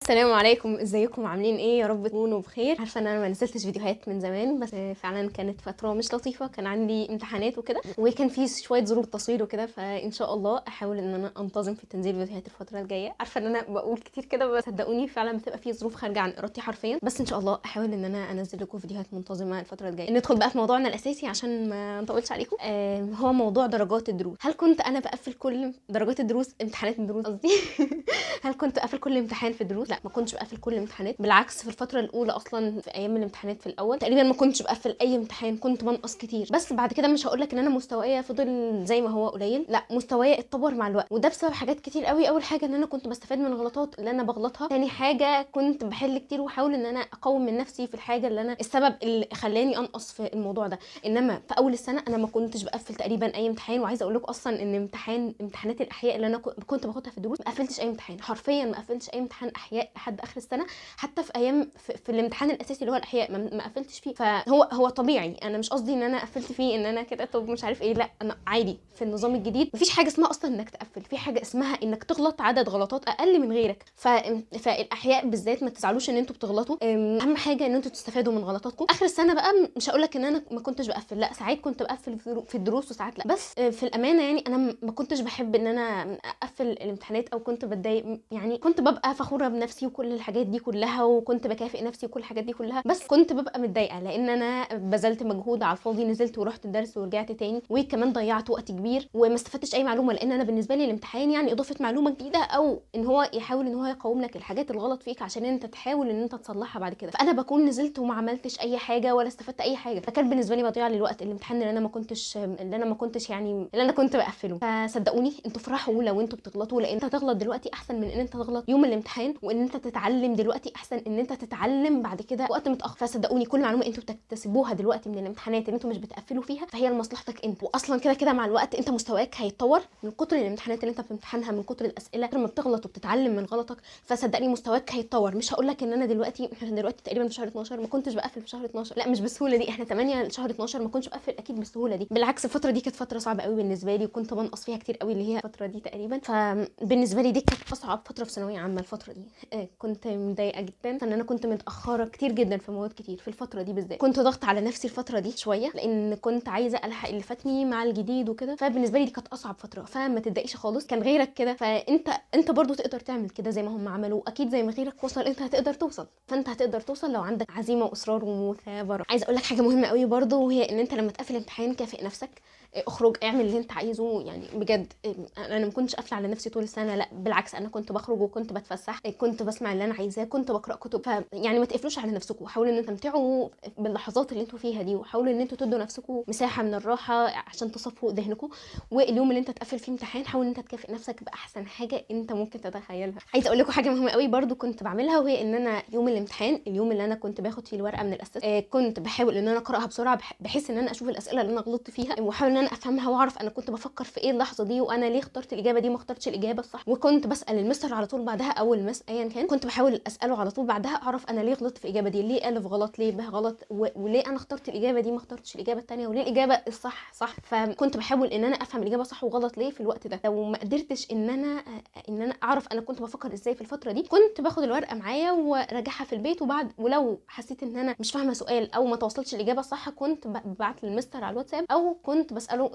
السلام عليكم، ازيكم عاملين ايه؟ يا رب تكونوا بخير. عارفه ان انا ما نزلتش فيديوهات من زمان، بس فعلا كانت فتره مش لطيفه، كان عندي امتحانات وكده، وكان في شويه ظروف تصوير وكده، فان شاء الله احاول ان انا انتظم في تنزيل فيديوهات الفتره الجايه. عارفه ان انا بقول كتير كده، بس صدقوني فعلا بتبقى في ظروف خارجه عن ارادتي حرفيا، بس ان شاء الله احاول ان انا انزل لكم فيديوهات منتظمه الفتره الجايه. ندخل بقى في موضوعنا الاساسي عشان ما نطولش عليكم. هو موضوع درجات الدروس. هل كنت انا بقفل كل درجات الدروس، امتحانات الدروس قصدي؟ هل كنت بقفل كل امتحان في الدروس؟ لا، ما كنتش بقفل كل الامتحانات، بالعكس في الفتره الاولى اصلا في ايام الامتحانات في الاول تقريبا ما كنتش بقفل اي امتحان، كنت بنقص كتير. بس بعد كده مش هقول لك ان انا مستوايا فضل زي ما هو قليل، لا، مستوايا اتطور مع الوقت، وده بسبب حاجات كتير قوي. اول حاجه ان انا كنت بستفاد من الغلطات اللي انا بغلطها، تاني حاجه كنت بحل كتير واحاول ان انا اقوم من نفسي في الحاجه اللي انا السبب اللي خلاني انقص في الموضوع ده. انما في اول السنه انا ما كنتش بقفل تقريبا اي امتحان، وعايزه اقول لكم اصلا ان امتحانات الاحياء اللي انا كنت باخدها في الدروس ما قفلتش اي امتحان، حرفيا ما قفلتش اي امتحان احياء لحد اخر السنه. حتى في ايام في الامتحان الاساسي اللي هو الاحياء ما قفلتش فيه. فهو طبيعي، انا مش قصدي ان انا قفلت فيه ان انا كده طب مش عارف ايه، لا، انا عادي في النظام الجديد مفيش حاجه اسمها اصلا انك تقفل، في حاجه اسمها انك تغلط عدد غلطات اقل من غيرك. فالاحياء بالذات ما تزعلوش ان انتوا بتغلطوا، اهم حاجه ان انتوا تستفادوا من غلطاتكم. اخر السنه بقى مش هقول لك ان انا ما كنتش بقفل، لا، ساعات كنت بقفل في الدروس وساعات لا، بس في الامانه يعني انا ما كنتش بحب ان انا اقفل الامتحانات، او كنت بتضايق، يعني كنت ببقى فخوره بنفسي وكل الحاجات دي كلها، وكنت بكافئ نفسي وكل الحاجات دي كلها، بس كنت ببقى متضايقه لان انا بذلت مجهود على الفاضي، نزلت ورحت الدرس ورجعت تاني، وكمان ضيعت وقت كبير وما استفدتش اي معلومه، لان انا بالنسبه لي الامتحان يعني اضافه معلومه جديده، او ان هو يحاول ان هو يقوم لك الحاجات الغلط فيك عشان انت تحاول ان انت تصلحها بعد كده. فانا بكون نزلت وما عملتش اي حاجه ولا استفدت اي حاجه، فكان بالنسبه لي مضيعه للوقت الامتحان اللي انا ما كنتش يعني اللي انا كنت بقفله. فصدقوني انتوا افرحوا لو انتوا بتغلطوا، لان انت تغلط دلوقتي احسن من ان انت تغلط يوم الامتحان، وان انت تتعلم دلوقتي احسن ان انت تتعلم بعد كده وقت متاخر. فصدقوني كل معلومه انتوا بتكتسبوها دلوقتي من الامتحانات اللي انتوا مش بتقفلوا فيها فهي لمصلحتك انت، واصلا كده كده مع الوقت انت مستواك هيتطور من كتر الامتحانات اللي انت بتمتحنها، من كتر الاسئله لما بتغلط وبتتعلم من غلطك. فصدقني مستواك هيتطور. مش هقول لك ان انا احنا دلوقتي تقريبا في شهر 12 ما كنتش بقفل في شهر 12، لا، مش بالسهوله دي، احنا 8 شهر 12 ما كنتش بقفل اكيد بالسهوله دي، بالعكس الفتره دي كانت فتره صعبه قوي بالنسبه لي، وكنت بنقص فيها كتير قوي، اللي هي الفتره دي تقريبا. فبالنسبه لي دي كانت اصعب فتره في ثانويه عامه الفتره دي. كنت مضايقه جدا ان انا كنت متاخره كتير جدا في مواد كتير في الفتره دي بالذات، كنت ضغط على نفسي الفتره دي شويه لان كنت عايزه الحق اللي فاتني مع الجديد وكده. فبالنسبه لي دي كانت اصعب فتره، فما تتضايقش خالص، كان غيرك كده، فانت برضو تقدر تعمل كده زي ما هم عملوا، اكيد زي ما غيرك وصل انت هتقدر توصل، فانت هتقدر توصل لو عندك عزيمه واصرار ومثابره. عايزه اقول لك حاجه مهمه قوي برضو، وهي ان انت لما تقفل امتحان كافئ نفسك، اخرج اعمل اللي انت عايزه، يعني بجد. انا ما كنتش قافله على نفسي طول السنه، لا بالعكس، انا كنت بخرج وكنت بتفسح، كنت بسمع اللي انا عايزاه، كنت بقرا كتب. يعني ما تقفلوش على نفسكم، وحاولوا ان انتوا تستمتعوا باللحظات اللي انتوا فيها دي، وحاولوا ان انتوا تدوا نفسكم مساحه من الراحه عشان تصفوا ذهنكم. واليوم اللي انت تقفل فيه امتحان حاول ان انت تكافئ نفسك باحسن حاجه انت ممكن تتخيلها. عايزه اقول لكم حاجه مهمه قوي برضو كنت بعملها، وهي ان انا يوم الامتحان، اليوم اللي انا كنت باخد فيه الورقه من الاساس، كنت بحاول ان انا اقراها بسرعه بحيث ان انا اشوف الاسئله اللي انا غلطت فيها، واحاول ان انا افهمها واعرف انا كنت بفكر في ايه اللحظه دي، وانا ليه اخترت الاجابه دي ما اخترتش الاجابه الصح. وكنت بسال المستر على طول بعدها، او المس ايا كان، كنت بحاول اساله على طول بعدها اعرف انا ليه غلطت في الاجابه دي، ليه الف غلط، ليه ب غلط، وليه انا اخترت الاجابه دي ما اخترتش الاجابه الثانيه، وليه الاجابه الصح صح. فكنت بحاول ان انا افهم الاجابه صح وغلط ليه في الوقت ده. لو ما قدرتش ان انا اعرف انا كنت بفكر ازاي في الفتره دي، كنت باخد الورقه معايا وراجعها في البيت، ولو حسيت ان انا مش فاهمه سؤال او ما توصلتش الاجابه الصح، كنت ببعت للمستر على الواتساب، او كنت بساله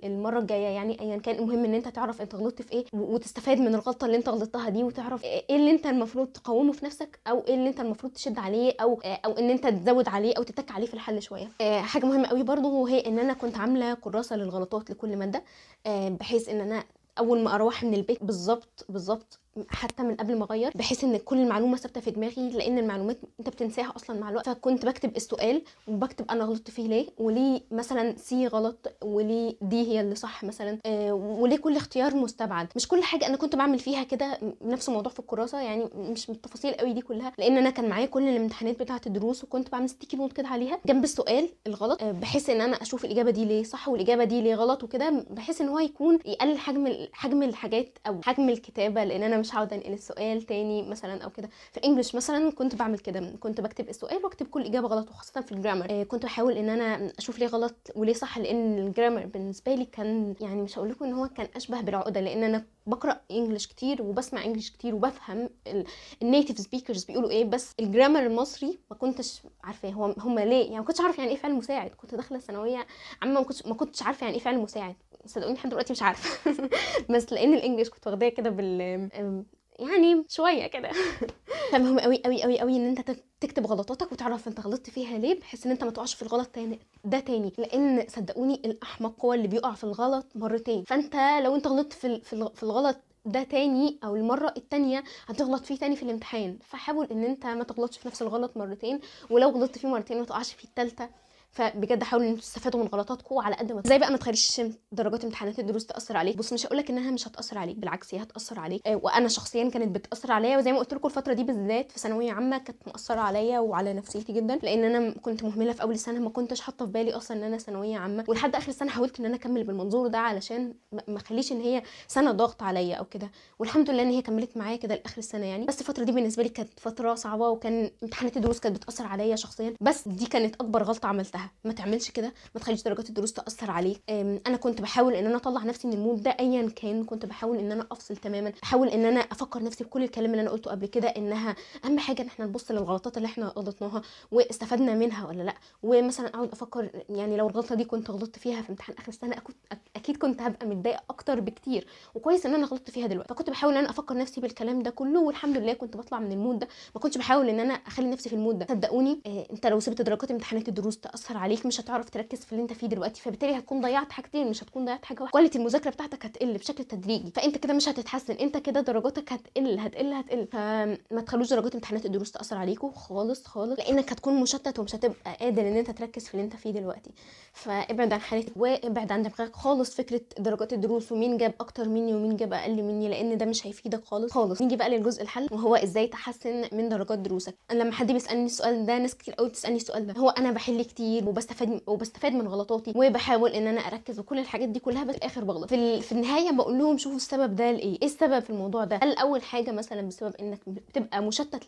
المره الجايه، يعني ايا كان. المهم ان انت تعرف انت غلطت في ايه، وتستفاد من الغلطه اللي انت غلطتها دي، وتعرف ايه اللي انت المفروض تقومه في نفسك، او ايه اللي انت المفروض تشد عليه، او ان انت تزود عليه او تتك عليه في الحل شويه. حاجه مهمه قوي برضو، وهي ان انا كنت عامله كراسه للغلطات لكل ماده، بحيث ان انا اول ما اروح من البيت بالظبط بالظبط، حتى من قبل ما اغير، بحيث ان كل المعلومه ثابته في دماغي، لان المعلومات انت بتنساها اصلا مع الوقت. فكنت بكتب السؤال وبكتب انا غلطت فيه ليه، وليه مثلا سي غلط، وليه دي هي اللي صح مثلا، وليه كل اختيار مستبعد. مش كل حاجه انا كنت بعمل فيها كده نفس الموضوع في الكراسه، يعني مش بالتفاصيل قوي دي كلها، لان انا كان معايا كل الامتحانات بتاعه الدروس، وكنت بعمل ستيكي نوت كده عليها جنب السؤال الغلط، بحيث ان انا اشوف الاجابه دي ليه صح والاجابه دي ليه غلط وكده، بحيث ان هو يكون يقلل حجم الحاجات او حجم الكتابه، لان انا مش عاوزه انقل السؤال تاني مثلا او كده. في الانجليش مثلا كنت بعمل كده، كنت بكتب السؤال واكتب كل اجابه غلط، وخاصه في الجرامر كنت بحاول ان انا اشوف ليه غلط وليه صح، لان الجرامر بالنسبه لي كان، يعني مش هقول لكم ان هو كان اشبه بالعقده، لان انا بقرا انجلش كتير وبسمع انجلش كتير وبفهم النيتيف سبيكرز بيقولوا ايه، بس الجرامر المصري ما كنتش عارفاه هم ليه، يعني ما كنتش عارفه يعني ايه فعل مساعد. كنت داخله ثانويه عامه ما كنتش عارفه يعني ايه فعل مساعد، صدقوني لحد دلوقتي مش عارفه. بس لان الانجليش كنت واخداه كده يعني شويه كده. فمهم قوي قوي قوي قوي ان انت تكتب غلطاتك وتعرف انت غلطت فيها ليه، بحيث ان انت ما تقعش في الغلط تاني. لان صدقوني الاحمق هو اللي بيقع في الغلط مرتين. فانت لو انت غلطت في الغلط ده تاني او المره التانية هتغلط فيه تاني في الامتحان. فحاول ان انت ما تغلطش في نفس الغلط مرتين، ولو غلطت فيه مرتين ما تقعش فيه التالتة. فبجد حاولوا ان انتوا تستفادوا من غلطاتكم على قد ما ازاي بقى ما تخليش درجات امتحانات الدروس تاثر عليك. بص مش هقولك انها مش هتاثر عليك، بالعكس هي هتاثر عليك. وانا شخصيا كانت بتاثر عليا، وزي ما قلت لكم الفتره دي بالذات في ثانويه عامه كانت مأثره عليا وعلى نفسيتي جدا، لان انا كنت مهمله في اول سنه، ما كنتش حاطه في بالي اصلا ان انا ثانويه عامه. ولحد اخر السنه حاولت ان انا اكمل بالمنظور ده علشان ما اخليش ان هي سنه ضغط عليا او كده، والحمد لله ان هي كملت معايا كده لاخر السنه يعني. بس الفتره دي بالنسبه لي كانت فتره صعبه، وكان امتحانات الدروس كانت بتاثر عليا شخصيا. بس دي كانت اكبر غلطه عملتها، ما تعملش كده، ما تخليش درجات الدروس تاثر عليك. انا كنت بحاول ان انا اطلع نفسي من المود ده ايا كان، كنت بحاول ان انا افصل تماما، بحاول ان انا افكر نفسي بكل الكلام اللي انا قلته قبل كده، انها اهم حاجه ان احنا نبص للغلطات اللي احنا غلطناها واستفدنا منها ولا لا. ومثلا اقعد افكر يعني لو الغلطه دي كنت غلطت فيها في امتحان اخر السنه اكيد كنت هبقى متضايقه اكتر بكتير، وكويس ان انا غلطت فيها دلوقتي. فكنت بحاول ان انا افكر نفسي بالكلام ده كله، والحمد لله كنت بطلع من المود ده. ما كنتش بحاول ان انا اخلي نفسي في المود ده. صدقوني انت لو سبت درجات امتحانات الدروس تاثر عليك مش هتعرف تركز في اللي انت فيه دلوقتي، فبالتالي هتكون ضيعت حاجتين، مش هتكون ضيعت حاجه واحده. كواليتي المذاكره بتاعتك هتقل بشكل تدريجي، فانت كده مش هتتحسن، انت كده درجاتك هتقل. فما تخلوش درجات امتحانات الدروس تاثر عليكم خالص خالص، لانك هتكون مشتت ومش هتبقى قادر ان انت تركز في اللي انت فيه دلوقتي. فابعد عن حالتك وابعد عن دماغك خالص فكره درجات الدروس ومين جاب اكتر مني ومين جاب اقل مني، لان ده مش هيفيدك خالص خالص. نيجي بقى للجزء الحل، وهو ازاي تحسن من درجات دروسك. انا لما حد بيسالني السؤال ده، ناس كتير قوي بتسالني السؤال ده، هو انا بحل كتير وبستفاد من غلطاتي وبحاول ان انا اركز وكل الحاجات دي كلها، بس في الاخر بغلط. في النهايه بقول لهم شوفوا السبب ده لايه، ايه السبب في الموضوع ده. هل اول حاجه مثلا بسبب انك بتبقى مشتت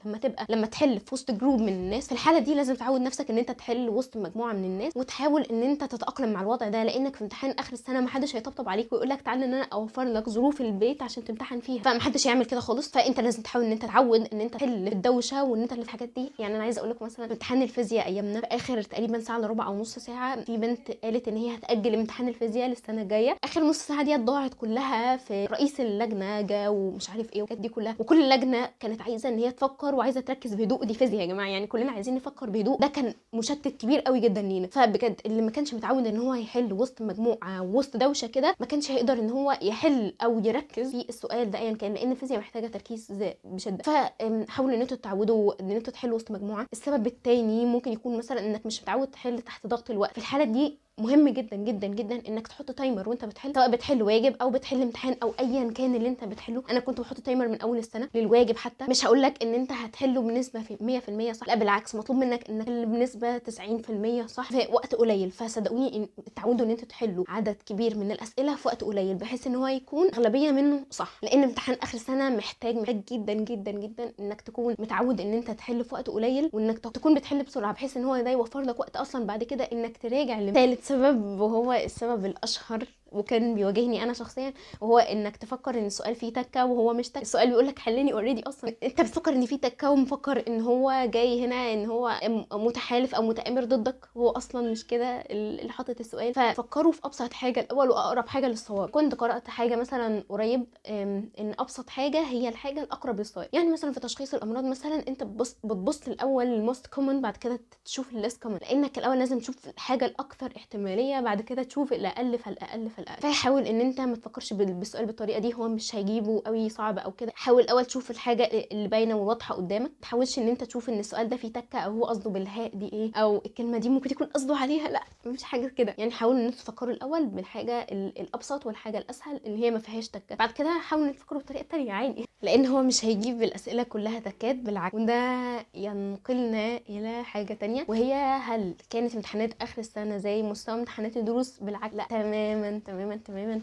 لما تحل في وسط جروب من الناس؟ في الحاله دي لازم تعود نفسك ان انت تحل وسط مجموعه من الناس، وتحاول ان انت تتاقلم مع الوضع ده، لانك في امتحان اخر السنه ما حدش هيطبطب عليك ويقول لك تعالى ان انا اوفر لك ظروف البيت عشان تمتحن فيها، فما حدش يعمل كده خالص. فانت لازم تحاول ان انت تعود ان انت تحل الدوشه وان انت اللي في الحاجات دي. يعني انا عايزه اقول لكم مثلا امتحان الفيزياء ايامنا، في اخر تقريبا ساعه الا ربع او نص ساعه، في بنت قالت ان هي هتاجل امتحان الفيزياء للسنه الجايه. اخر نص ساعه دي ضاعت كلها في رئيس اللجنه جا ومش عارف ايه والحاجات دي كلها، وكل اللجنه كانت عايزه ان هي تفكر وعايزه تركز بهدوء. دي فيزياء يا جماعه، يعني كلنا عايزين نفكر بهدوء، ده كان مشتت كبير قوي جدا لينا. فبجد اللي ما كانش متعود ان هو يحل وسط مجموعه وسط دوشه كده، ما كانش هيقدر ان هو يحل او يركز في السؤال ده ايا كان، لان الفيزياء محتاجه تركيز بشده. فحاولوا ان انتوا تتعودوا ان انتوا تحلوا وسط مجموعه. السبب التاني ممكن يكون مثلا انك مش متعود تحل تحت ضغط الوقت. في الحاله دي مهم جدا جدا جدا انك تحط تايمر وانت بتحل، سواء بتحل واجب او بتحل امتحان او ايا كان اللي انت بتحله. انا كنت بحط تايمر من اول السنه للواجب، حتى مش هقول لك ان انت هتحله بنسبه في 100% صح، لا بالعكس، مطلوب منك انك تحل بنسبه 90% صح في وقت قليل. فصدقوني ان تعودوا ان انتوا تحلوا عدد كبير من الاسئله في وقت قليل، بحيث ان هو يكون اغلبيه منه صح، لان امتحان اخر سنه محتاج جدا جدا جدا انك تكون متعود ان انت تحل في وقت قليل، وانك تكون بتحل بسرعه، بحيث ان هو ده يوفر لك وقت اصلا بعد كده انك تراجع. ثالث سبب وهو السبب الاشهر وكان بيواجهني انا شخصيا، وهو انك تفكر ان السؤال فيه تكه وهو مش تكه. السؤال بيقول لك حلني اوريدي، اصلا انت بتفكر ان فيه تكه ومفكر ان هو جاي هنا ان هو متحالف او متآمر ضدك، هو اصلا مش كده اللي حاطط السؤال. ففكروا في ابسط حاجه الاول واقرب حاجه للصواب. كنت قرات حاجه مثلا قريب ان ابسط حاجه هي الحاجه الاقرب للصواب. يعني مثلا في تشخيص الامراض مثلا انت بتبص الاول للموست كومن، بعد كده تشوف الليست كومن، لانك الاول لازم تشوف الحاجه الاكثر احتماليه، بعد كده تشوف الاقل فالاقل فالاقل. فحاول ان انت ما تفكرش بالسؤال بالطريقه دي، هو مش هيجيبه قوي صعب او كده. حاول الاول تشوف الحاجه اللي باينه وواضحه قدامك، ما تحاولش ان انت تشوف ان السؤال ده فيه تكه او هو قصده بالهاء دي ايه، او الكلمه دي ممكن يكون قصده عليها، لا مفيش حاجه كده. يعني حاولوا ان انتوا تفكروا الاول بالحاجه الابسط والحاجه الاسهل اللي هي ما فيهاش تكه، بعد كده حاولوا تفكروا بطريقه تانية عادي، لان هو مش هيجيب الاسئله كلها تكات، بالعكس. وده ينقلنا الى حاجه تانية، وهي هل كانت امتحانات اخر السنه زي مستوى امتحانات الدروس؟ بالعكس لا، تماما تماما.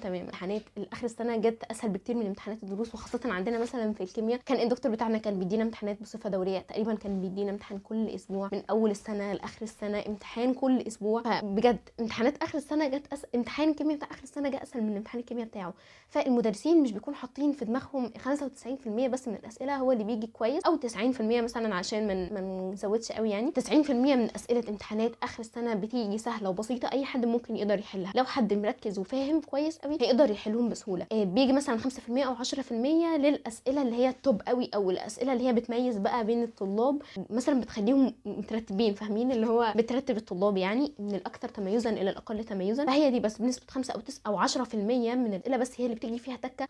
امتحانات اخر السنه جت اسهل بكتير من امتحانات الدروس، وخاصه عندنا مثلا في الكيمياء كان الدكتور بتاعنا كان بيدينا امتحانات بصفه دوريه، تقريبا كان بيدينا امتحان كل اسبوع من اول السنه لاخر السنه، امتحان كل اسبوع. فبجد امتحانات اخر السنه جت امتحان الكيمياء بتاع اخر السنه جه اسهل من امتحان الكيمياء بتاعه. فالمدرسين مش بيكونوا حاطين في دماغهم 95% بس من الاسئله هو اللي بيجي كويس، او 90% مثلا، عشان ما نزودش قوي يعني. 90% من اسئله امتحانات اخر السنه بتيجي سهله وبسيطه، اي حد ممكن يقدر يحلها لو حد مركز وفاهم كويس قوي هيقدر يحلهم بسهوله. بيجي مثلا 5% او 10% للاسئله اللي هي التوب قوي، او الاسئله اللي هي بتميز بقى بين الطلاب، مثلا بتخليهم مترتبين، فاهمين اللي هو بترتب الطلاب يعني من الاكثر تميزا الى الاقل تميزا. فهي دي بس بنسبه 5 او 9 او 10% من الاسئله بس هي اللي بتيجي فيها تكه،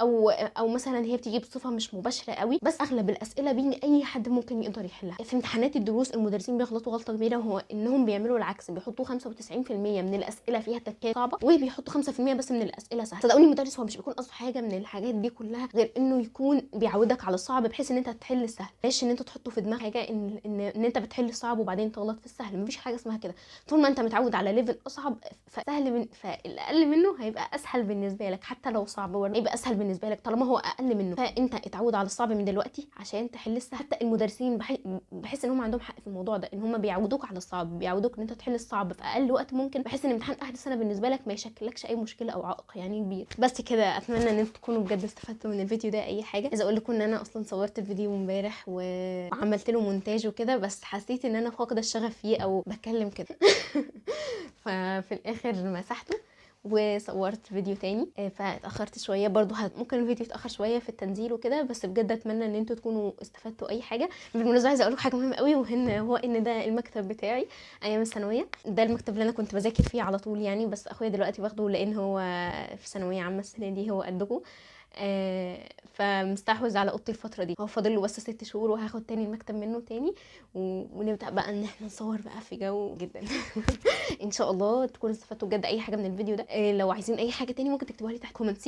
او مثلا هي بتيجي بصفه مش مباشره قوي، بس اغلب الاسئله بيجي اي حد ممكن يقدر يحلها. في امتحانات الدروس المدرسين بيغلطوا غلطه كبيره، وهو انهم بيعملوا العكس، بيحطوا 95% من الاسئله فيها تكات صعبه، وبيحطوا 5% بس من الاسئله سهله. صدقوني المدرس هو مش بيكون قصده حاجه من الحاجات دي كلها غير انه يكون بيعودك على الصعب بحيث ان انت تحل السهل. ليش ان انت تحطه في دماغك حاجه ان انت بتحل الصعب وبعدين تغلط في السهل؟ مفيش حاجه اسمها كده. طول ما انت متعود على ليفل اصعب فالاقل منه هيبقى اسهل بالنسبه لك، حتى لو صعب برضه هيبقى اسهل بالنسبه لك طالما هو اقل منه. فانت اتعود على الصعب من دلوقتي عشان تحل السهل. حتى المدرسين بحس ان هم عندهم حق في الموضوع ده، ان هم بيعودوك على الصعب، بيعودوك ان انت تحل الصعب في اقل وقت ممكن، بحيث ان امتحان اخر السنه بالنسبه لك ما يشكلكش اي مشكله او عائق يعني كبير. بس كده، اتمنى ان انتم تكونوا بجد استفدتوا من الفيديو ده. اي حاجه عايزه اقول لكم ان انا اصلا صورت الفيديو امبارح وعملت له مونتاج وكده، بس حسيت ان انا فاقده الشغف فيه او بتكلم كده ففي الاخر مسحته وصورت فيديو تاني. فاتاخرت شويه برضو، ممكن الفيديو يتاخر شويه في التنزيل وكده، بس بجد اتمنى ان انتوا تكونوا استفدتوا اي حاجه. بالمناسبه عايزه اقول لكم حاجه مهمه قوي، هو ان ده المكتب بتاعي ايام الثانويه، ده المكتب اللي انا كنت بذاكر فيه على طول يعني، بس اخويا دلوقتي باخده لان هو في ثانويه عامه السنه دي، هو قدكم. فمستحوذ على اوضتي الفتره دي. هو فاضل له بس 6 شهور وهاخد تاني المكتب منه تاني، ونبدا بقى ان احنا نصور بقى في جو جدا ان شاء الله تكونوا استفدتوا بجد اي حاجه من الفيديو ده. لو عايزين اي حاجه تاني ممكن تكتبوها لي تحت كومنت.